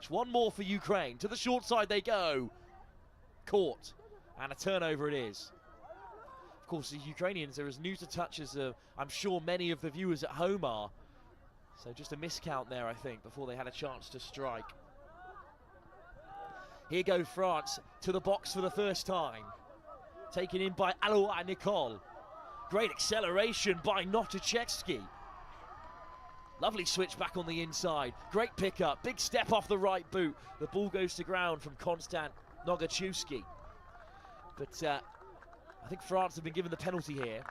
touch. One more for Ukraine. To the short side they go. Caught. And a turnover it is. Of course, the Ukrainians are as new to touch as I'm sure many of the viewers at home are. So just a miscount there, I think, before they had a chance to strike. Here go France to the box for the first time. Taken in by Alois Nicole. Great acceleration by Notuchevsky. Lovely switch back on the inside. Great pickup. Big step off the right boot. The ball goes to ground from Konstant Nogachewski. But I think France have been given the penalty here.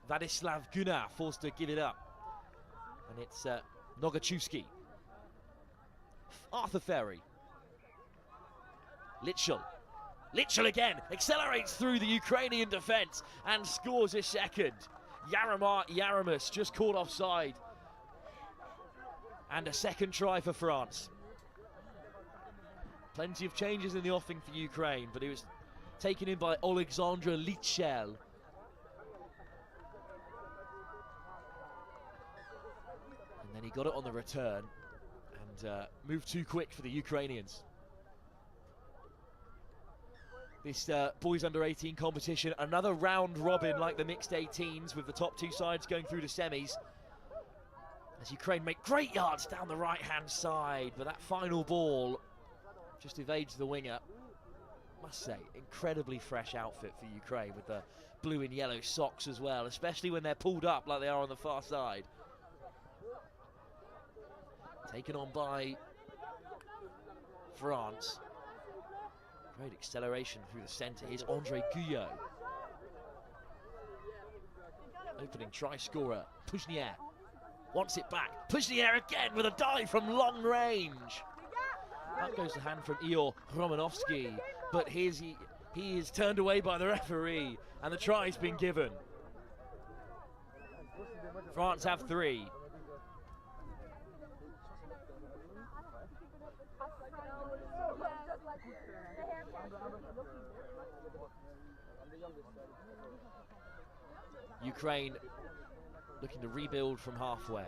Władysław Gunnar forced to give it up. And it's Nogachewski. Arthur Ferry. Litchell. Litchell again accelerates through the Ukrainian defence and scores a second. Yaramar Yaramus just caught offside. And a second try for France. Plenty of changes in the offing for Ukraine, but it was taken in by Alexandre Litchell. And then he got it on the return and moved too quick for the Ukrainians. This boys under 18 competition, another round robin like the mixed 18s with the top two sides going through the semis. As Ukraine make great yards down the right hand side, but that final ball just evades the winger. Must say, incredibly fresh outfit for Ukraine with the blue and yellow socks as well, especially when they're pulled up like they are on the far side. Taken on by France. Great acceleration through the centre. Here's Andre Guyot. Opening try scorer, Puznier. Wants it back. Puznier again with a dive from long range. That goes to hand from Ihor Romanovsky, but he is turned away by the referee, and the try's been given. France have 3. Ukraine looking to rebuild from halfway.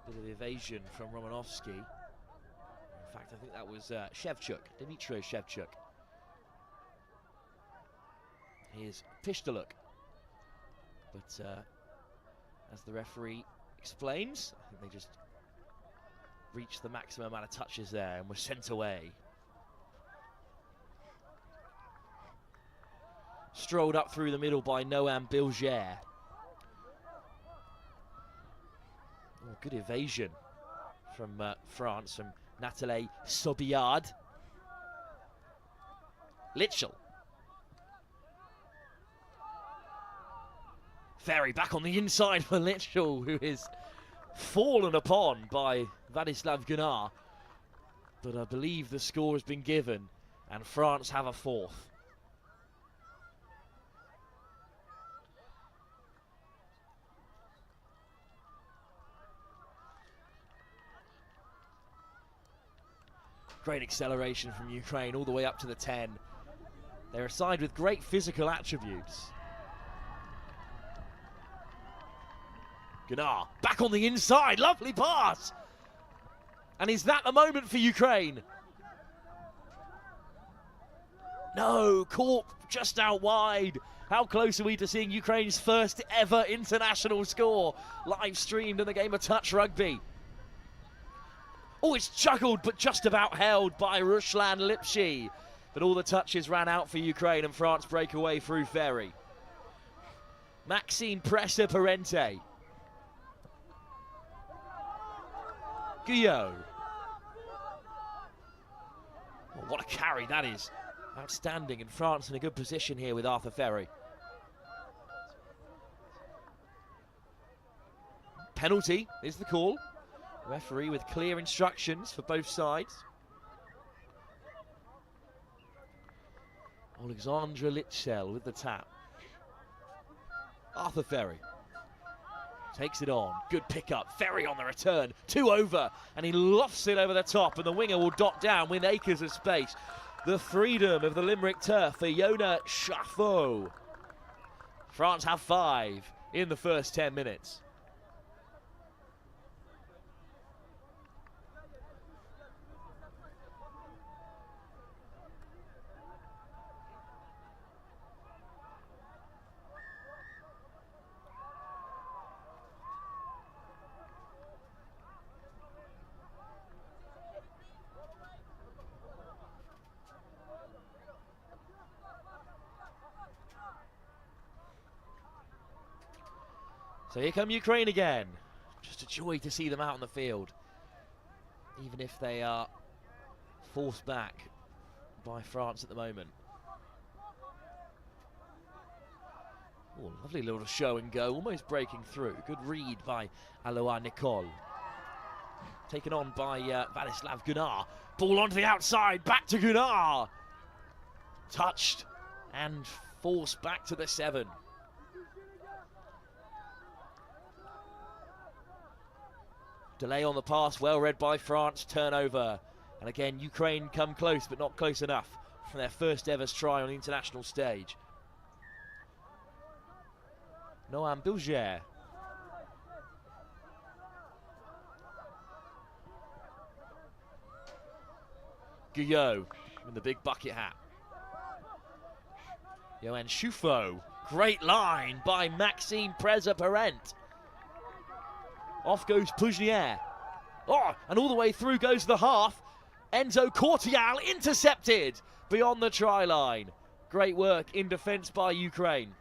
Bit of evasion from Romanovsky. In fact, I think that was Shevchuk, Dmitry Shevchuk. Here's Pishtaluk. But as the referee explains, I think they just reached the maximum amount of touches there and were sent away. Strolled up through the middle by Noam Bilger. Oh, good evasion from France, from Nathalie Sobillard. Litchell. Ferry back on the inside for Litchell, who is fallen upon by Władysław Gunnar. But I believe the score has been given, and France have a 4th. Great acceleration from Ukraine all the way up to the 10. They're a side with great physical attributes. Gunnar back on the inside, lovely pass. And is that the moment for Ukraine? No, caught just out wide. How close are we to seeing Ukraine's first ever international score live streamed in the game of touch rugby? Oh, it's juggled but just about held by Ruslan Lipshy. But all the touches ran out for Ukraine, and France break away through Ferry. Maxime Pressa-Parente. Guyot. Oh, what a carry that is. Outstanding, and France in a good position here with Arthur Ferry. Penalty is the call. Referee with clear instructions for both sides. Alexandre Litchell with the tap. Arthur Ferry takes it on. Good pickup. Ferry on the return. 2 over. And he lofts it over the top. And the winger will dot down with acres of space. The freedom of the Limerick turf for Yona Chaffo. France have 5 in the first 10 minutes. So here come Ukraine again. Just a joy to see them out on the field, even if they are forced back by France at the moment. Oh, lovely little show and go, almost breaking through. Good read by Alois Nicole. Taken on by Vladislav Gunnar. Ball onto the outside, back to Gunnar. Touched and forced back to the 7. Delay on the pass, well read by France, turnover. And again, Ukraine come close, but not close enough for their first ever try on the international stage. Noam Bilger. Guyot in the big bucket hat. Yoann Choufo. Great line by Maxime Preza-Parent. Off goes Pujnier. Oh, and all the way through goes the half. Enzo Cortial intercepted beyond the try line. Great work in defence by Ukraine.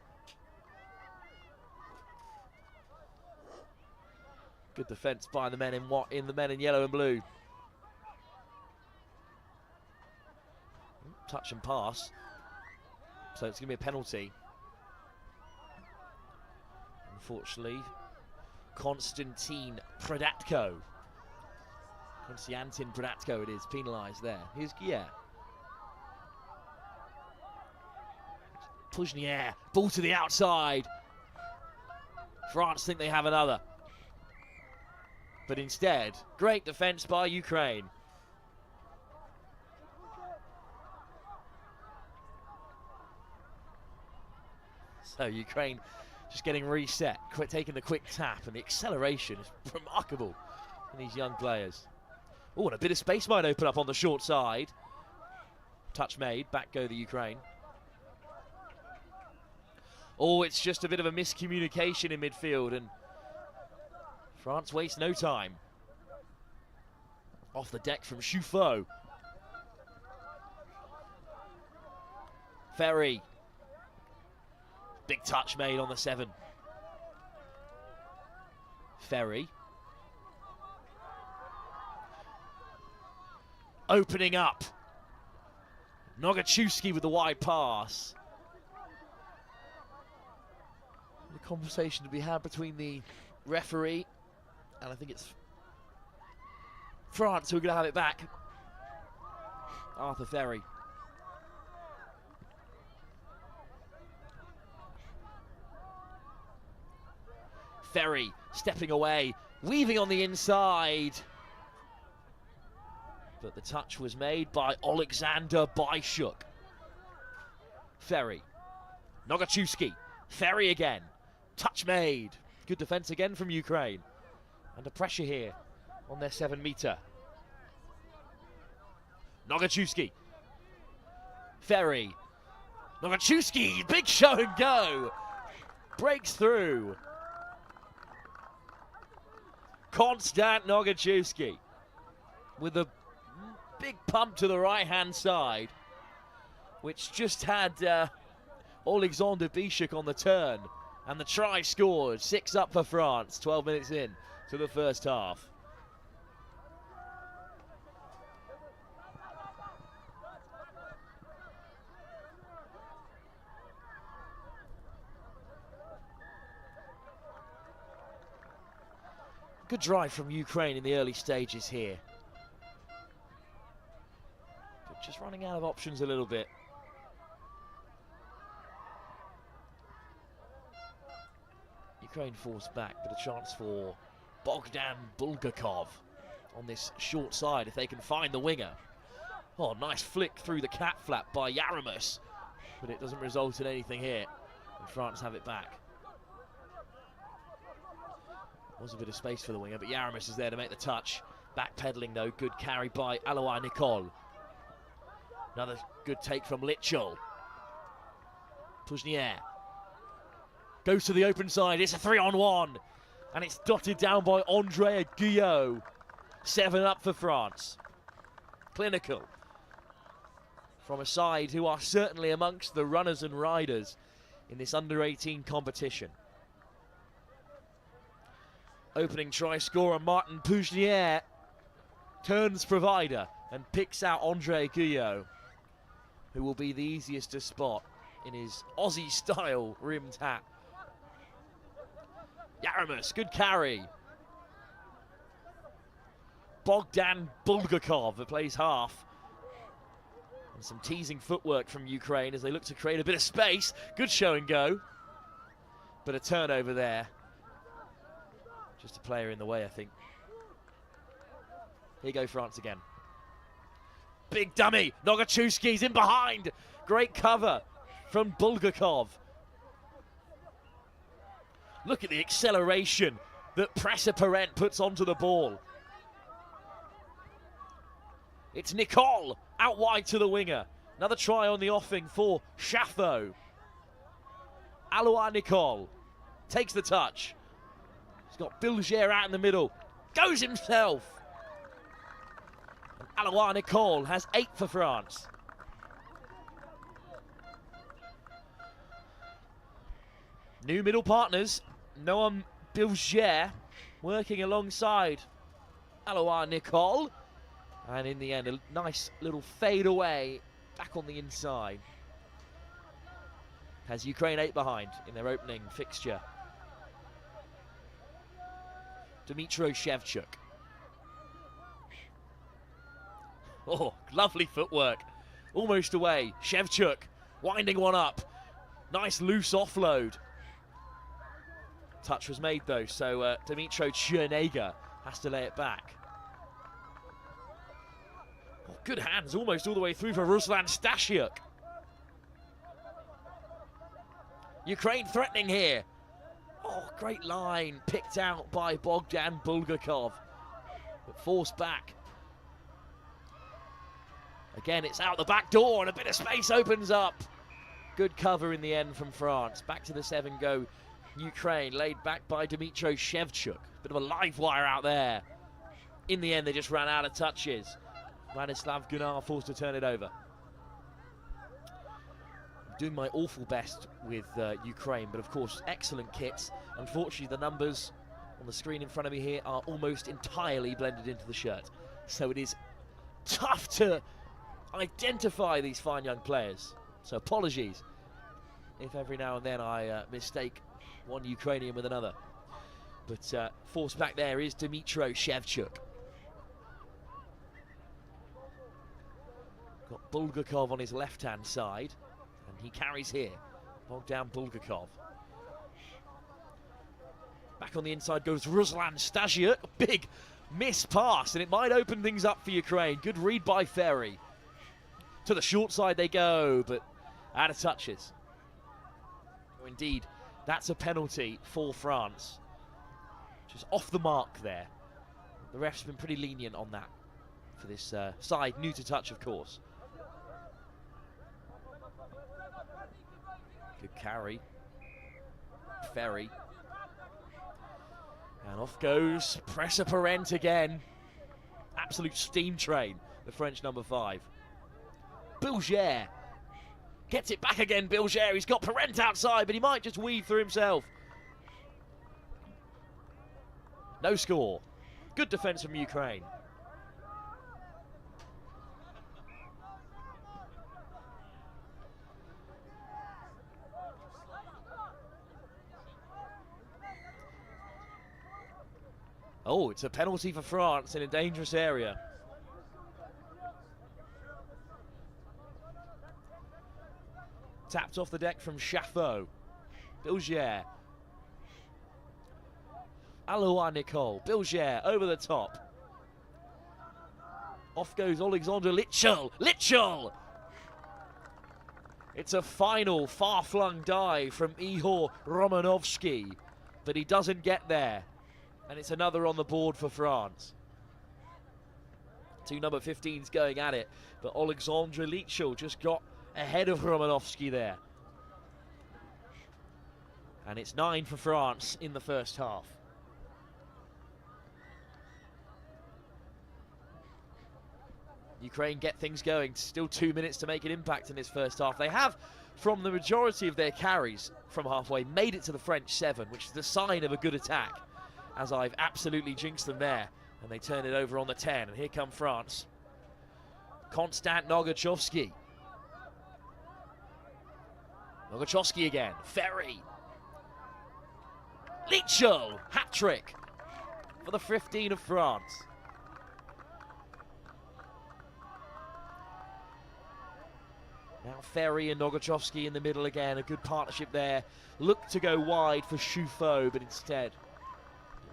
Good defence by the men in the men in yellow and blue. Touch and pass. So it's going to be a penalty. Unfortunately, Konstantin Predatko it is, penalised there. Here's Guillet. Pujnier, ball to the outside. France think they have another. But instead, great defence by Ukraine. So Ukraine just getting reset, taking the quick tap, and the acceleration is remarkable in these young players. Oh, and a bit of space might open up on the short side. Touch made, back go the Ukraine. Oh, it's just a bit of a miscommunication in midfield, and France wastes no time. Off the deck from Choufo. Ferry. Big touch made on the 7. Ferry. Opening up. Nogachewski with the wide pass. The conversation to be had between the referee and I think it's France who are going to have it back. Arthur Ferry. Ferry stepping away, weaving on the inside. But the touch was made by Alexander Byshuk. Ferry. Nogachewski. Ferry again. Touch made. Good defense again from Ukraine. Under pressure here on their 7-meter. Nogachewski. Ferry. Nogachewski, big show and go. Breaks through. Konstant Nogachewski with a big pump to the right-hand side, which just had Alexander Byshuk on the turn. And the try scored. 6 up for France, 12 minutes in to the first half. Good drive from Ukraine in the early stages here. But just running out of options a little bit. Ukraine forced back, but a chance for Bogdan Bulgakov on this short side if they can find the winger. Oh, nice flick through the cat flap by Yaramus, but it doesn't result in anything here. And France have it back. Was a bit of space for the winger, but Yaramis is there to make the touch. Backpedaling though, good carry by Alois Nicole. Another good take from Litchell. Poujnier goes to the open side. It's a 3-on-1, and it's dotted down by Andrea Guyot. 7 up for France. Clinical from a side who are certainly amongst the runners and riders in this under-18 competition. Opening try scorer Martin Poujnier turns provider and picks out Andre Guyot, who will be the easiest to spot in his Aussie-style rimmed hat. Yaramis, good carry. Bogdan Bulgakov, who plays half. And some teasing footwork from Ukraine as they look to create a bit of space. Good show and go. But a turnover there. Just a player in the way, I think. Here go France again. Big dummy. Nogachewski's in behind. Great cover from Bulgakov. Look at the acceleration that Pressa Parent puts onto the ball. It's Nicole out wide to the winger. Another try on the offing for Chaffo. Alois Nicole takes the touch. He's got Bilger out in the middle. Goes himself. And Alois Nicole has 8 for France. New middle partners. Noam Bilger working alongside Alois Nicole. And in the end, a nice little fade away back on the inside. Has Ukraine 8 behind in their opening fixture. Dmytro Shevchuk. Oh, lovely footwork. Almost away. Shevchuk winding one up. Nice loose offload. Touch was made though, so Dmytro Chernega has to lay it back. Oh, good hands, almost all the way through for Ruslan Stasiuk. Ukraine threatening here. Oh, great line, picked out by Bogdan Bulgakov, but forced back. Again, it's out the back door and a bit of space opens up. Good cover in the end from France. Back to the 7-go Ukraine, laid back by Dmytro Shevchuk. Bit of a live wire out there. In the end, they just ran out of touches. Vladislav Gunnar forced to turn it over. I'm doing my awful best with Ukraine, but of course, excellent kits. Unfortunately, the numbers on the screen in front of me here are almost entirely blended into the shirt. So it is tough to identify these fine young players. So apologies if every now and then I mistake one Ukrainian with another. But forced back there is Dmytro Shevchuk. Got Bulgakov on his left-hand side, and he carries here. Bogdan Bulgakov. Back on the inside goes Ruslan Stasiuk. Big miss pass, and it might open things up for Ukraine. Good read by Ferry. To the short side they go, but out of touches. Oh, indeed, that's a penalty for France. Just off the mark there. The ref's been pretty lenient on that for this side, new to touch, of course. Good carry. Ferry. And off goes Pressa Parent again. Absolute steam train, the French number 5. Bilger gets it back again. Bilger, he's got Parent outside, but he might just weave through himself. No score. Good defense from Ukraine. Oh, it's a penalty for France in a dangerous area. Tapped off the deck from Chaffo. Bilger. Alois Nicole. Bilger over the top. Off goes Alexander Litchell. Litchell! It's a final far-flung dive from Ihor Romanovsky, but he doesn't get there. And it's another on the board for France. Two number 15s going at it, but Alexandre Lichel just got ahead of Romanovsky there. And it's 9 for France in the first half. Ukraine get things going. Still 2 minutes to make an impact in this first half. They have, from the majority of their carries from halfway, made it to the French 7, which is the sign of a good attack, as I've absolutely jinxed them there. And they turn it over on the 10, and here come France. Constant Nogachowski. Nogachowski again. Ferry. Lichel. Hat-trick for the 15 of France. Now Ferry and Nogachowski in the middle again. A good partnership there. Looked to go wide for Chouffaut, but instead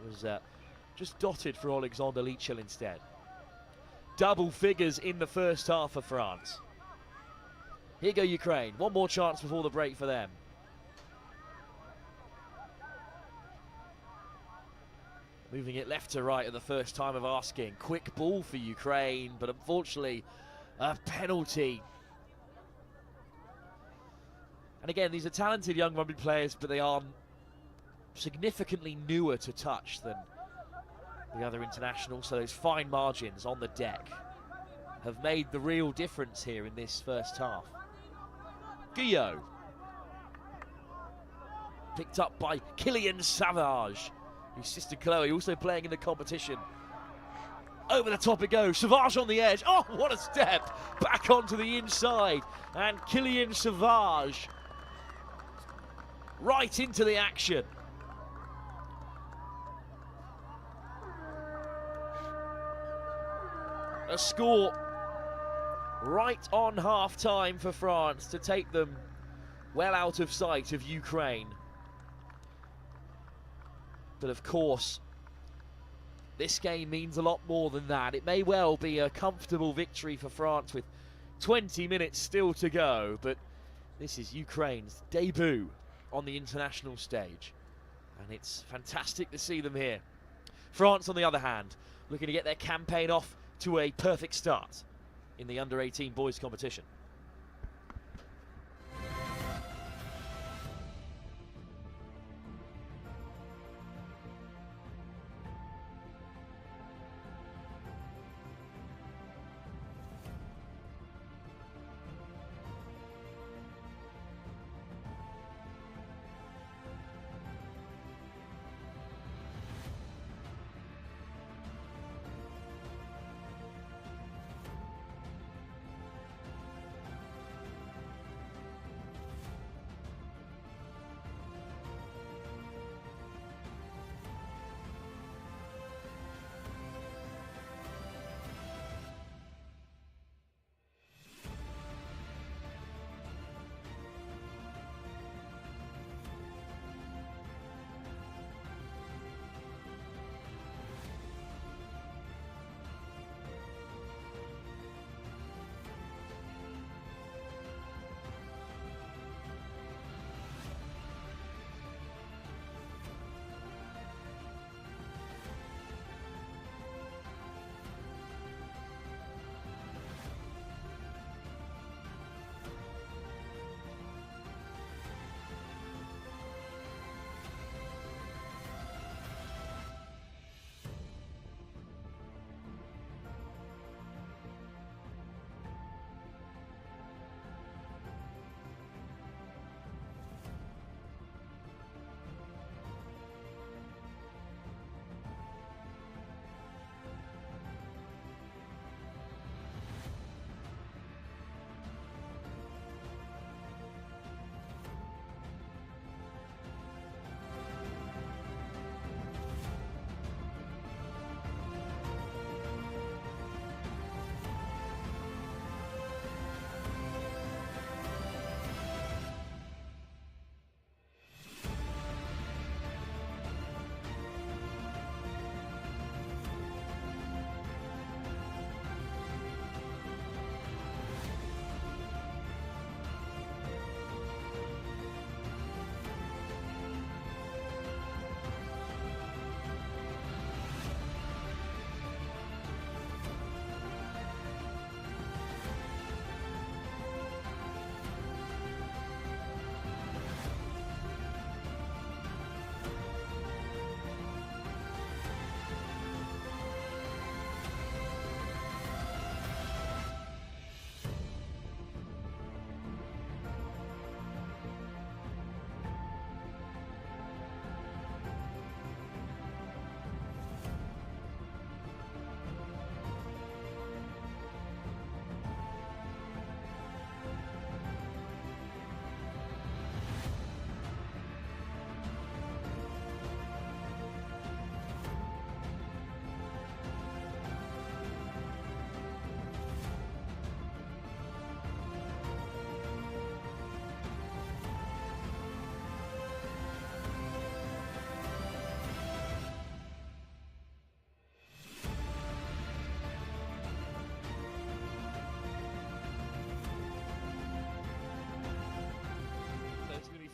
it was just dotted for Alexandre Lichel instead. Double figures in the first half for France. Here go Ukraine. One more chance before the break for them. Moving it left to right at the first time of asking. Quick ball for Ukraine, but unfortunately a penalty. And again, these are talented young rugby players, but they are significantly newer to touch than the other internationals, so those fine margins on the deck have made the real difference here in this first half. Guyot. Picked up by Kylian Savage, whose sister Chloe also playing in the competition. Over the top it goes, Savage on the edge. Oh, what a step! Back onto the inside, and Kylian Savage right into the action. A score right on half-time for France to take them well out of sight of Ukraine. But of course, this game means a lot more than that. It may well be a comfortable victory for France with 20 minutes still to go, but this is Ukraine's debut on the international stage, and it's fantastic to see them here. France, on the other hand, looking to get their campaign off to a perfect start in the under-18 boys competition.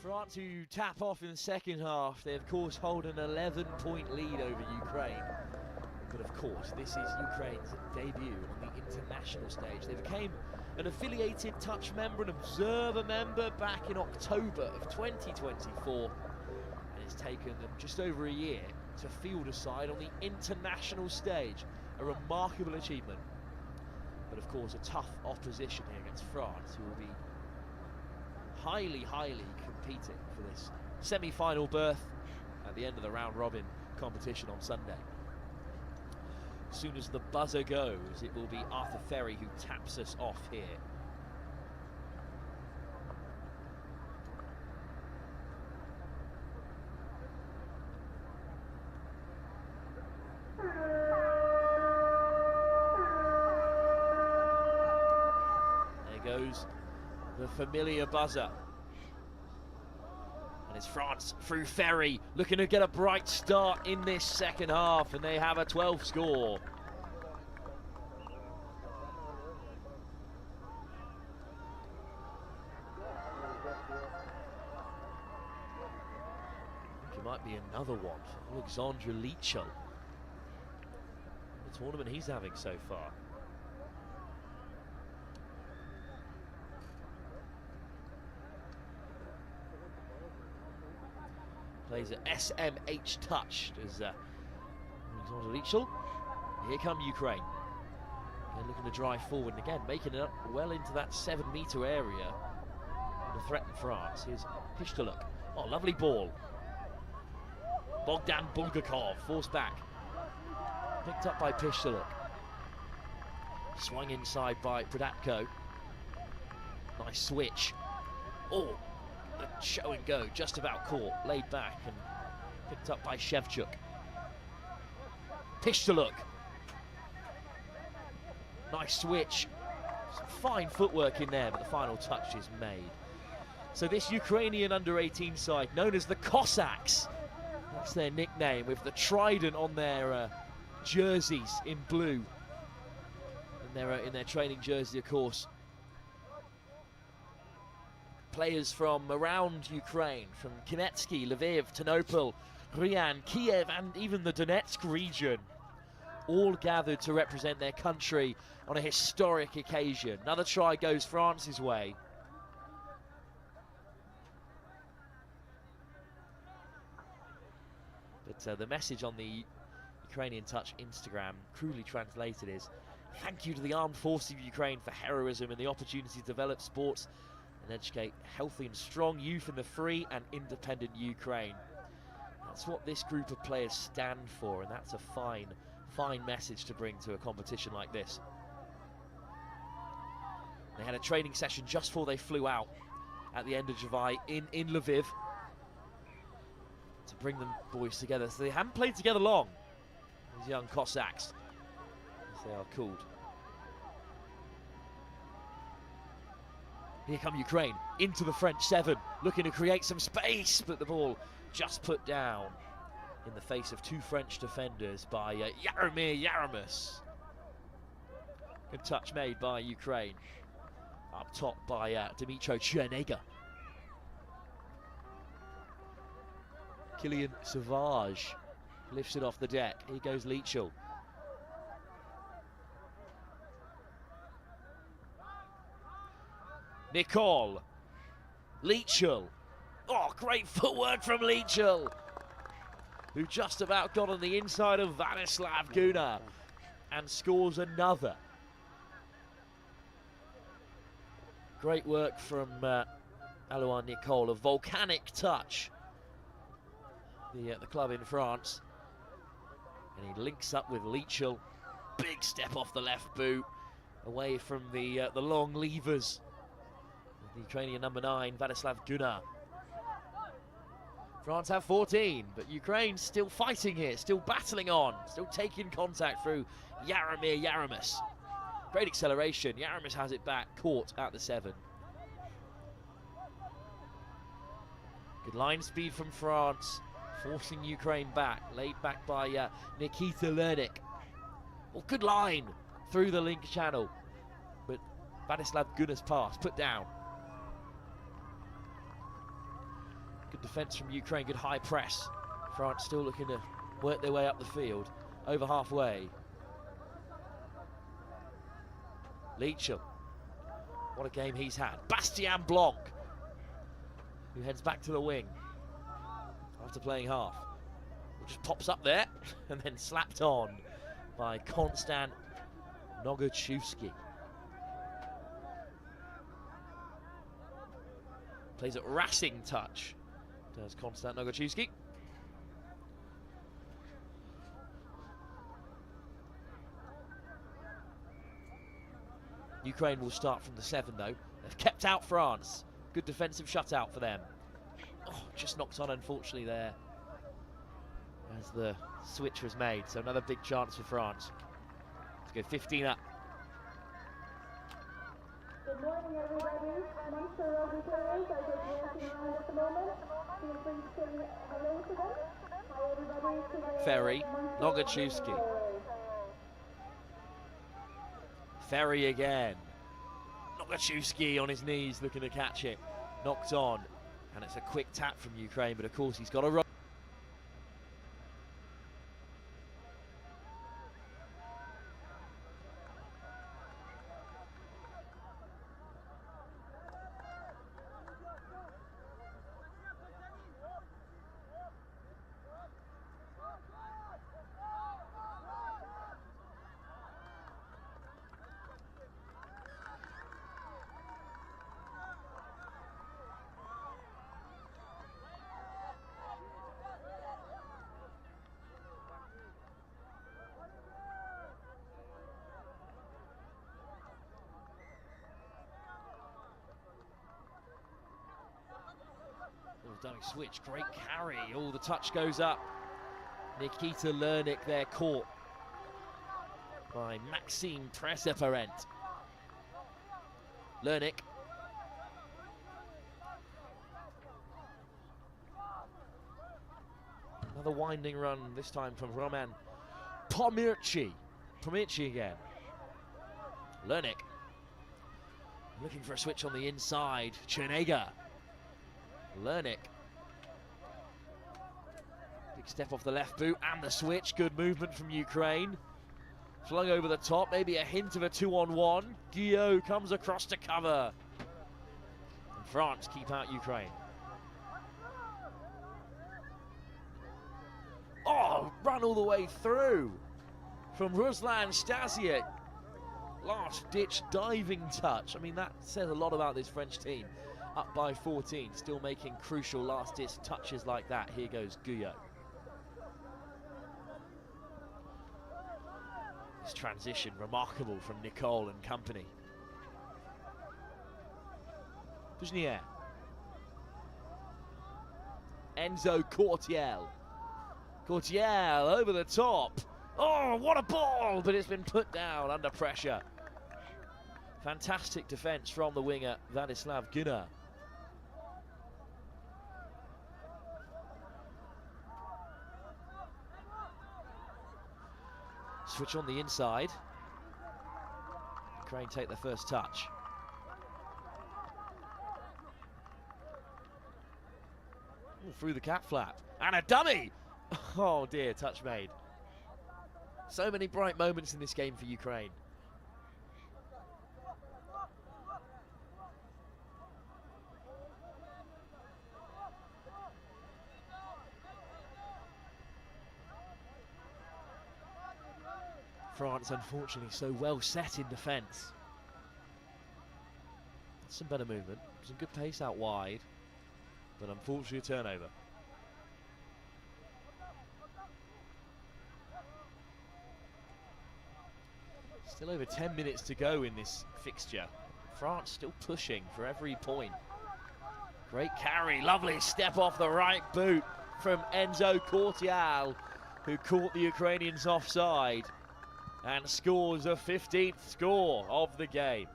France, who tap off in the second half, they of course hold an 11-point lead over Ukraine. But of course, this is Ukraine's debut on the international stage. They became an affiliated touch member, an observer member back in October of 2024. And it's taken them just over a year to field a side on the international stage. A remarkable achievement. But of course, a tough opposition here against France, who will be highly competing for this semi-final berth at the end of the round-robin competition on Sunday. As soon as the buzzer goes, it will be Arthur Ferry who taps us off here. There goes the familiar buzzer. And it's France through Ferry, looking to get a bright start in this second half, and they have a 12 score. I think it might be another one for Alexandre Lichel. The tournament he's having so far. Plays at SMH touched as Alexandre Lichel. Here come Ukraine. They're looking to drive forward and again making it up well into that 7-meter area to threaten France. Here's Pishtaluk. Oh, lovely ball. Bogdan Bulgakov forced back. Picked up by Pishtaluk. Swung inside by Predatko. Nice switch. Oh, the show and go, just about caught, laid back and picked up by Shevchuk. Pishtaluk. Nice switch. Some fine footwork in there, but the final touch is made. So this Ukrainian under-18 side, known as the Cossacks, that's their nickname, with the trident on their jerseys in blue. And they're in their training jersey, of course. Players from around Ukraine, from Kinetsky, Lviv, Ternopil, Ryan, Kiev, and even the Donetsk region, all gathered to represent their country on a historic occasion. Another try goes France's way. But the message on the Ukrainian Touch Instagram, crudely translated, is thank you to the armed forces of Ukraine for heroism and the opportunity to develop sports and educate healthy and strong youth in the free and independent Ukraine. That's what this group of players stand for, and that's a fine message to bring to a competition like this. They had a training session just before they flew out at the end of July in Lviv to bring them boys together. So they haven't played together long, these young Cossacks, as they are called. Here come Ukraine, into the French 7, looking to create some space, but the ball just put down in the face of two French defenders by Jaromir Jaramus. Good touch made by Ukraine. Up top by Dmytro Chernega. Kylian Savage lifts it off the deck. Here goes Lichel. Nicole. Lichel. Oh, great footwork from Lichel, who just about got on the inside of Vladislav Guna and scores another. Great work from Alois Nicole, a volcanic touch. The club in France. And he links up with Lichel. Big step off the left boot, away from the long levers. The Ukrainian number 9, Vladislav Guna. France have 14, but Ukraine still fighting here, still battling on, still taking contact through Jaromir Jaramus. Great acceleration. Jaramus has it back, caught at the 7. Good line speed from France, forcing Ukraine back, laid back by Nikita Lernik. Well, good line through the link channel, but Vladislav Guna's pass put down. defence from Ukraine, good high press. France still looking to work their way up the field, over halfway. Leachel, what a game he's had. Bastien Blanc, who heads back to the wing after playing half. Just pops up there and then slapped on by Konstant Nogachewski. Plays at Racing touch, does Konstant Nogachewski. Ukraine will start from the 7 though. They've kept out France. Good defensive shutout for them. Oh, just knocked on unfortunately there as the switch was made. So another big chance for France. Let's go 15 up. Good morning, everybody. Monster rugby players are just walking around at the moment. Feel free to say hello to them. Hi, everybody. To the Ferry, Nogachewski. Ferry again. Nogachewski on his knees looking to catch it. Knocked on. And it's a quick tap from Ukraine, but of course he's got a run. Downing switch, great carry. Oh, the touch goes up. Nikita Lernik there caught by Maxime Preseparent. Lernik. Another winding run, this time from Roman Pomirci. Pomirci again. Lernik. Looking for a switch on the inside. Chernega. Lernik. Big step off the left boot and the switch. Good movement from Ukraine. Flung over the top, maybe a hint of a 2-on-1. Guyot comes across to cover. And France keep out Ukraine. Oh, run all the way through from Ruslan Stasic. Last-ditch diving touch. I mean, that says a lot about this French team. Up by 14, still making crucial last-ditch touches like that. Here goes Guyot. This transition, remarkable from Nicole and company. Buznier. Enzo Courtiel. Courtiel over the top. Oh, what a ball! But it's been put down under pressure. Fantastic defense from the winger, Vladislav Gunnar. Switch on the inside. Ukraine take the first touch. Ooh, through the cap flap. And a dummy! Oh dear, touch made. So many bright moments in this game for Ukraine. France, unfortunately, so well set in defence. Some better movement, some good pace out wide, but unfortunately a turnover. Still over 10 minutes to go in this fixture. France still pushing for every point. Great carry, lovely step off the right boot from Enzo Courtiel, who caught the Ukrainians offside and scores a 15th score of the game.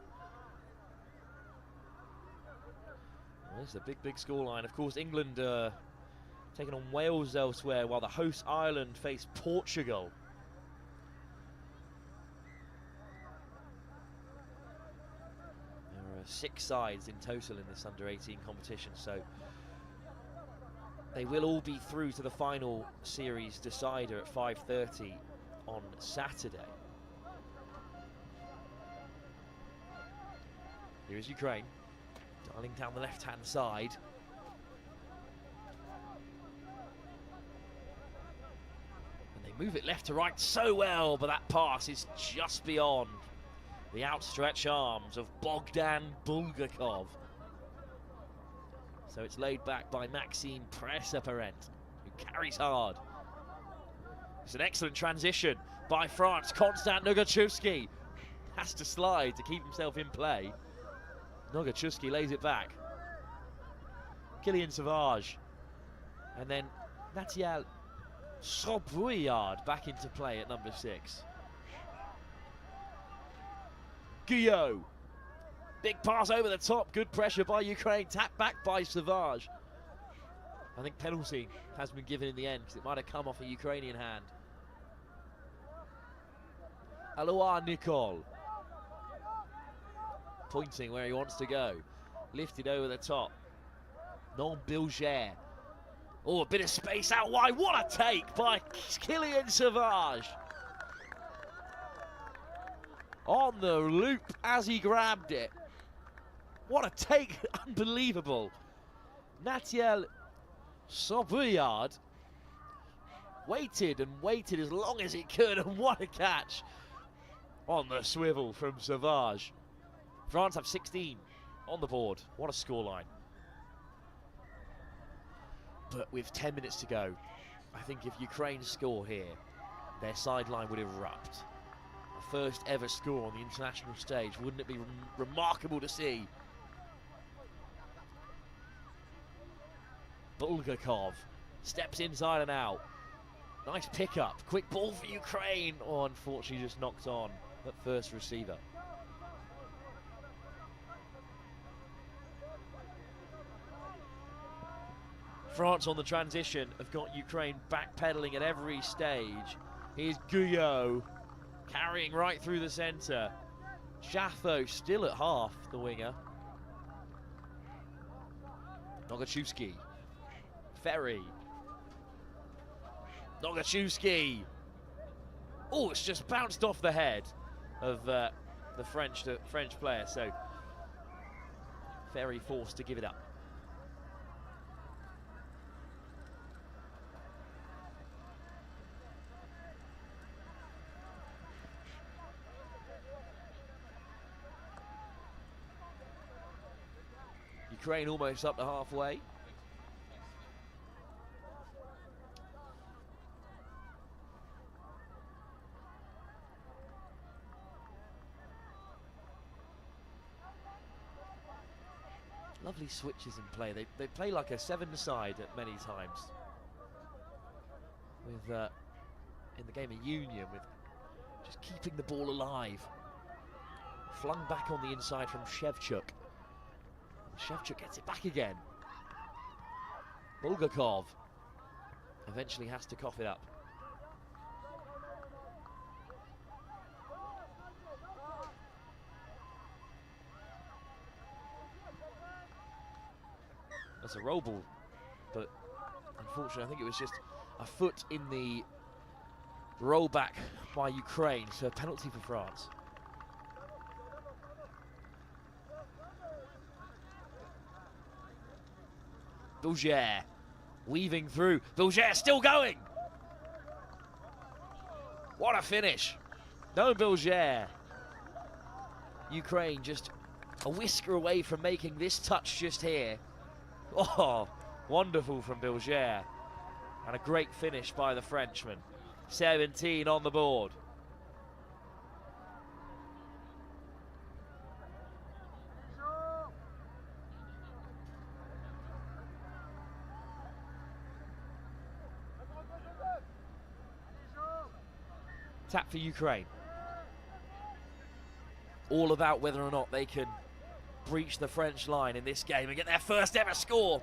Well, this is a big scoreline. Of course, England taking on Wales elsewhere, while the host Ireland face Portugal. There are 6 sides in total in this under-18 competition, so they will all be through to the final series decider at 5:30 on Saturday. Here is Ukraine, dialing down the left-hand side. And they move it left to right so well, but that pass is just beyond the outstretched arms of Bogdan Bulgakov. So it's laid back by Maxime Pressaparent, who carries hard. It's an excellent transition by France. Konstant Nogachevsky has to slide to keep himself in play. Nogachevsky lays it back. Kylian Savage. And then Natial Sobouillard back into play at number 6. Guyot. Big pass over the top. Good pressure by Ukraine. Tapped back by Savage. I think penalty has been given in the end because it might have come off a Ukrainian hand. Alois Nicole. Pointing where he wants to go. Lifted over the top. Non Bilger. Oh, a bit of space out wide. What a take by Kylian Savage. On the loop as he grabbed it. What a take. Unbelievable. Natial Sobouillard waited and waited as long as he could, and what a catch on the swivel from Savage. France have 16 on the board. What a scoreline. But with 10 minutes to go, I think if Ukraine score here, their sideline would erupt. A first ever score on the international stage. Wouldn't it be remarkable to see? Bulgakov steps inside and out. Nice pickup. Quick ball for Ukraine. Oh, unfortunately just knocked on at first receiver. France on the transition have got Ukraine backpedaling at every stage. Here's Guyot carrying right through the centre. Jatho still at half, the winger. Nogachevsky. Ferry. Nogachevsky. Oh, it's just bounced off the head of the French player. So Ferry forced to give it up. Ukraine almost up to halfway. Lovely switches in play. They play like a 7-side at many times. With in the game of Union, with just keeping the ball alive. Flung back on the inside from Shevchuk. Shevchuk gets it back again. Bulgakov eventually has to cough it up. That's a roll ball, but unfortunately I think it was just a foot in the rollback by Ukraine, so a penalty for France. Bilger weaving through. Bilger still going. What a finish. No Bilger. Ukraine just a whisker away from making this touch just here. Oh, wonderful from Bilger. And a great finish by the Frenchman. 17 on the board. Tap for Ukraine. All about whether or not they can breach the French line in this game and get their first ever score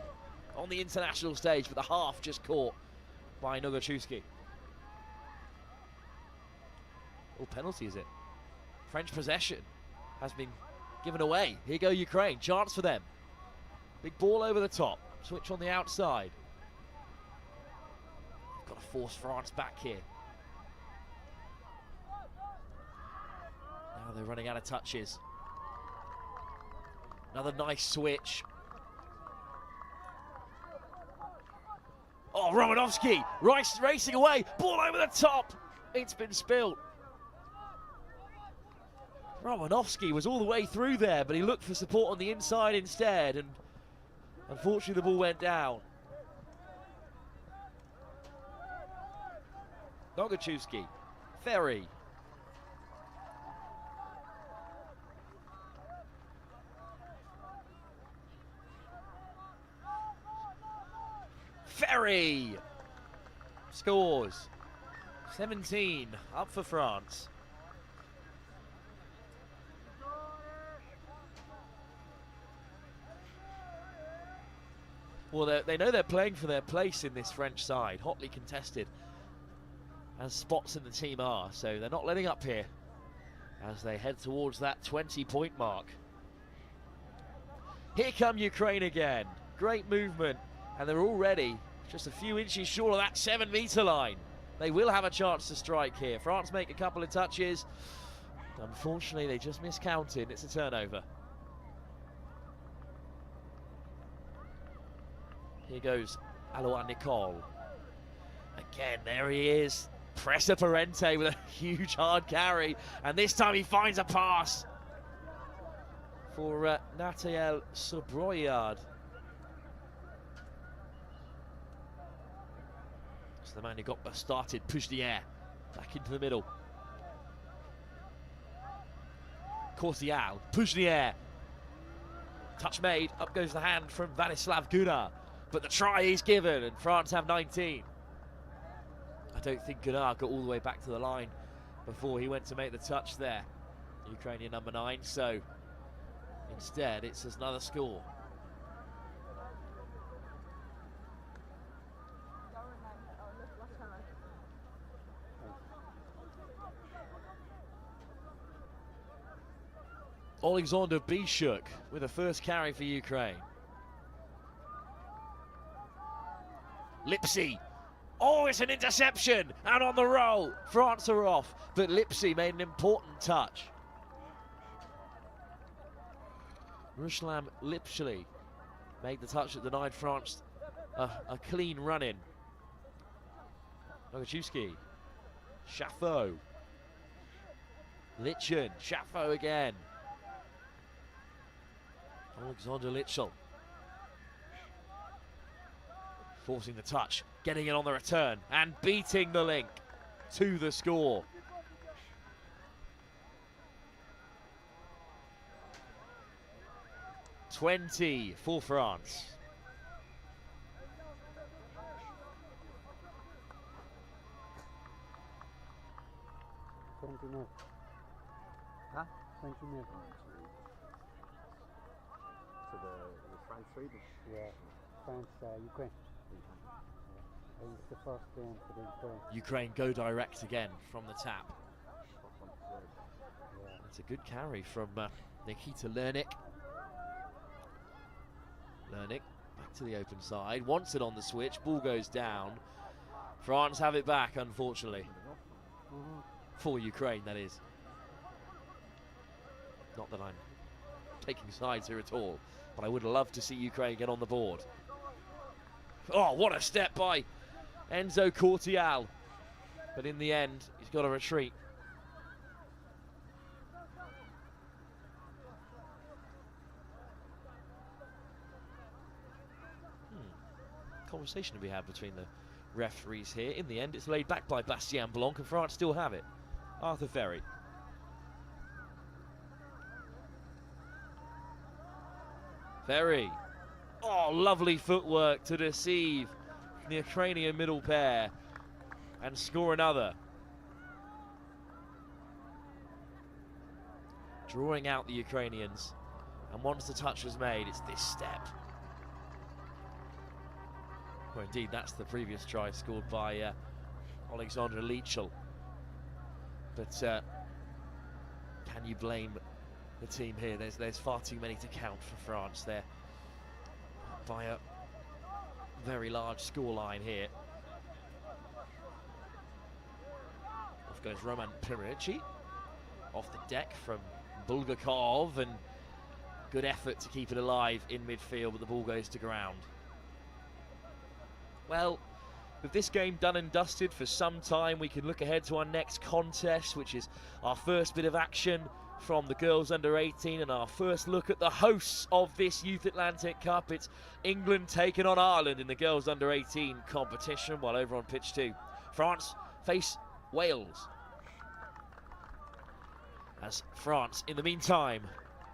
on the international stage, but the half just caught by Nogachevsky. Oh, penalty is it? French possession has been given away. Here go Ukraine, chance for them. Big ball over the top, switch on the outside. force France back here. Now they're running out of touches. Another nice switch. Oh, Romanovsky racing away, ball over the top. It's been spilled. Romanovsky was all the way through there, but he looked for support on the inside instead, and unfortunately the ball went down. Nogachewski, Ferry. Ferry scores. 17 up for France. Well, they know they're playing for their place in this French side, hotly contested, as spots in the team are, so they're not letting up here as they head towards that 20-point mark. Here come Ukraine again. Great movement, and they're already just a few inches short of that 7-meter line. They will have a chance to strike here. France make a couple of touches. Unfortunately, they just miscounted. It's a turnover. Here goes Alois Nicole. Again, there he is. Pressa Parente with a huge hard carry. And this time he finds a pass for Nathael Sobroyard. It's the man who got started, pushed the air back into the middle. Cortial, push the air. Touch made, up goes the hand from Vladislav Gunnar. But the try is given, and France have 19. I don't think Gunnar got all the way back to the line before he went to make the touch there. Ukrainian number 9, so instead it's another score. Alexander Bishuk with a first carry for Ukraine. Lipsy. Oh, it's an interception, and on the roll. France are off, but Lipsy made an important touch. Ruslan Lipsy made the touch that denied France a clean run-in. Nogachewski, Chaffo, Litchen, Chaffo again. Alexander Litchel. Forcing the touch, getting it on the return, and beating the link to the score. (20) for France. Huh? 29. So the French lead? Yeah, France, Ukraine. I think it's the first game for the Ukraine. Ukraine go direct again from the tap. Yeah. It's a good carry from Nikita Lernik. Lernik back to the open side, wants it on the switch, ball goes down. France have it back, unfortunately. For Ukraine, that is. Not that I'm taking sides here at all, but I would love to see Ukraine get on the board. Oh, what a step by Enzo Cortial. But in the end, he's got to retreat. Conversation to be had between the referees here. In the end, it's laid back by Bastien Blanc, and France still have it. Arthur Ferry. Ferry. Oh, lovely footwork to deceive the Ukrainian middle pair and score another. Drawing out the Ukrainians, and once the touch was made, it's this step. Well, indeed, that's the previous try scored by Alexander Lichel. But can you blame the team here? There's far too many to count for France. They're by a very large scoreline here. goes Roman Pireci. Off the deck from Bulgakov, and good effort to keep it alive in midfield, but the ball goes to ground. Well, with this game done and dusted for some time, we can look ahead to our next contest, which is our first bit of action from the girls under 18 and our first look at the hosts of this Youth Atlantic Cup. It's England taking on Ireland in the girls under 18 competition, while over on pitch 2, France face Wales. As France, in the meantime,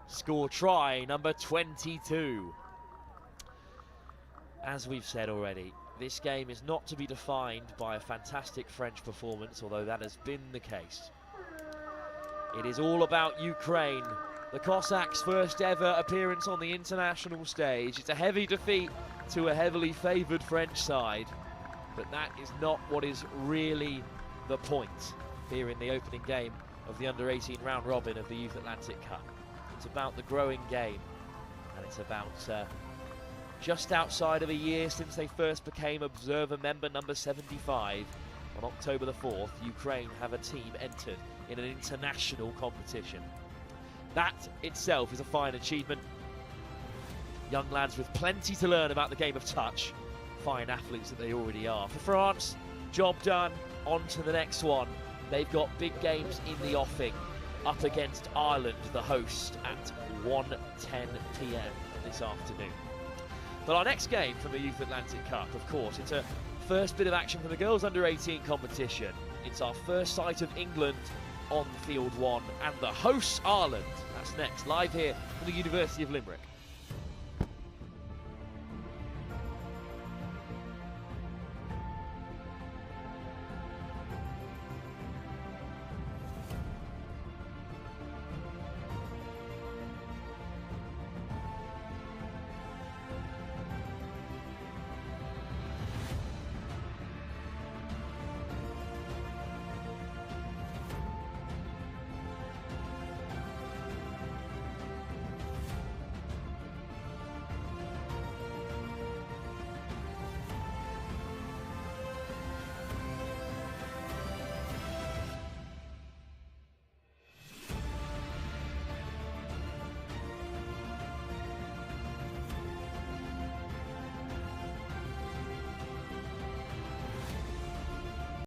score try number 22. As we've said already, this game is not to be defined by a fantastic French performance, although that has been the case. It is all about Ukraine, the Cossacks' first ever appearance on the international stage. It's a heavy defeat to a heavily favoured French side, but that is not what is really the point here in the opening game of the under-18 round robin of the Youth Atlantic Cup. It's about the growing game, and it's about just outside of a year since they first became observer member number 75. On October the 4th, Ukraine have a team entered in an international competition. That itself is a fine achievement. Young lads with plenty to learn about the game of touch. Fine athletes that they already are. For France, job done, on to the next one. They've got big games in the offing, up against Ireland, the host, at 1:10 p.m. this afternoon. But our next game from the Youth Atlantic Cup, of course, it's a first bit of action from the girls under 18 competition. It's our first sight of England on field 1 and the hosts Ireland. That's next, live here from the University of Limerick.